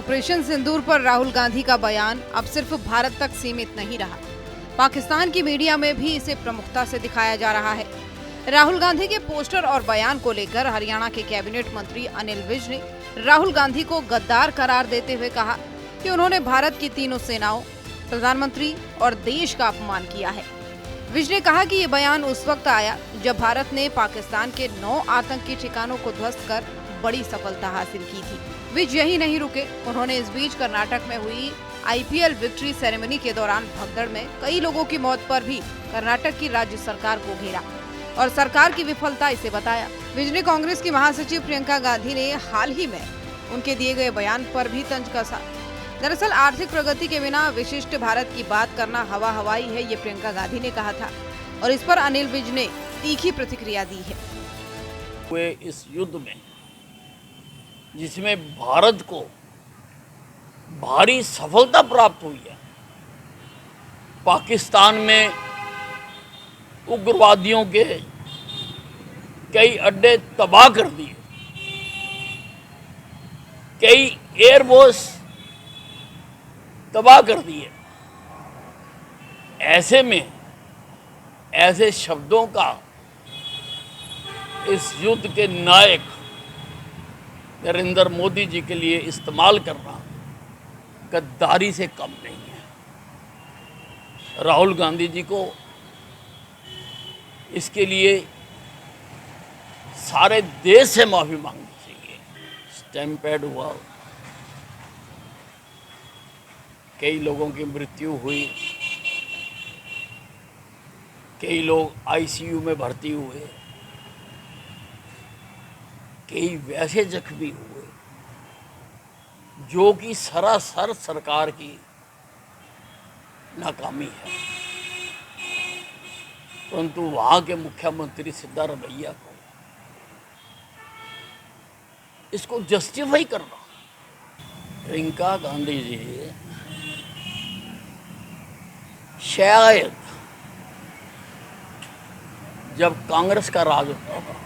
Operation सिंदूर पर राहुल गांधी का बयान अब सिर्फ भारत तक सीमित नहीं रहा। पाकिस्तान की मीडिया में भी इसे प्रमुखता से दिखाया जा रहा है। राहुल गांधी के पोस्टर और बयान को लेकर हरियाणा के कैबिनेट मंत्री अनिल विज ने राहुल गांधी को गद्दार करार देते हुए कहा कि उन्होंने भारत की तीनों सेनाओं, प्रधानमंत्री और देश का अपमान किया है। विज ने कहा कि ये बयान उस वक्त आया जब भारत ने पाकिस्तान के 9 आतंकी ठिकानों को ध्वस्त कर बड़ी सफलता हासिल की थी। विज यही नहीं रुके, उन्होंने इस बीच कर्नाटक में हुई IPL विक्ट्री सेरेमनी के दौरान भगदड़ में कई लोगों की मौत पर भी कर्नाटक की राज्य सरकार को घेरा और सरकार की विफलता इसे बताया। विज ने कांग्रेस की महासचिव प्रियंका गांधी ने हाल ही में उनके दिए गए बयान पर भी तंज कसा। दरअसल आर्थिक प्रगति के बिना विशिष्ट भारत की बात करना हवा हवाई है, ये प्रियंका गांधी ने कहा था और इस पर अनिल विज ने तीखी प्रतिक्रिया दी है। हुए इस युद्ध में जिसमें भारत को भारी सफलता प्राप्त हुई है, पाकिस्तान में उग्रवादियों के कई अड्डे तबाह कर दिए, कई एयरबेस तबाह कर दिए। ऐसे में ऐसे शब्दों का इस युद्ध के नायक नरेंद्र मोदी जी के लिए इस्तेमाल करना गद्दारी से कम नहीं है। राहुल गांधी जी को इसके लिए सारे देश से माफी मांगनी चाहिए। स्टैम्पेड हुआ, कई लोगों की मृत्यु हुई, कई लोग ICU में भर्ती हुए, कई वैसे जख्मी हुए जो कि सरासर सरकार की नाकामी है। परंतु वहाँ के मुख्यमंत्री सिद्धारमैया को इसको जस्टिफाई करना, प्रियंका गांधी जी शायद जब कांग्रेस का राज होता था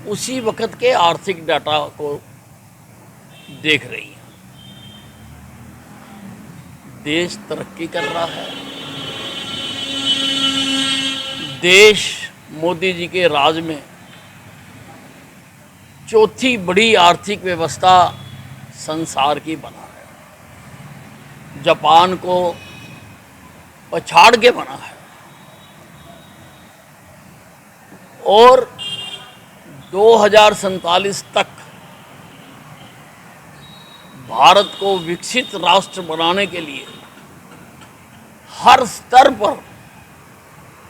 उसी वक्त के आर्थिक डाटा को देख रही है। देश तरक्की कर रहा है, देश मोदी जी के राज में चौथी बड़ी आर्थिक व्यवस्था संसार की बना है, जापान को पछाड़ के बना है और 2047 तक भारत को विकसित राष्ट्र बनाने के लिए हर स्तर पर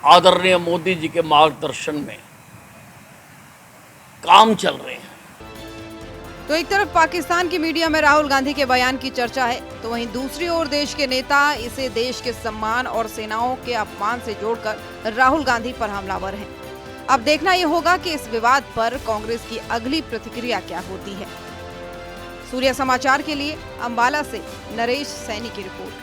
आदरणीय मोदी जी के मार्गदर्शन में काम चल रहे हैं। तो एक तरफ पाकिस्तान की मीडिया में राहुल गांधी के बयान की चर्चा है, तो वहीं दूसरी ओर देश के नेता इसे देश के सम्मान और सेनाओं के अपमान से जोड़कर राहुल गांधी पर हमलावर हैं। अब देखना यह होगा कि इस विवाद पर कांग्रेस की अगली प्रतिक्रिया क्या होती है। सूर्य समाचार के लिए अंबाला से नरेश सैनी की रिपोर्ट।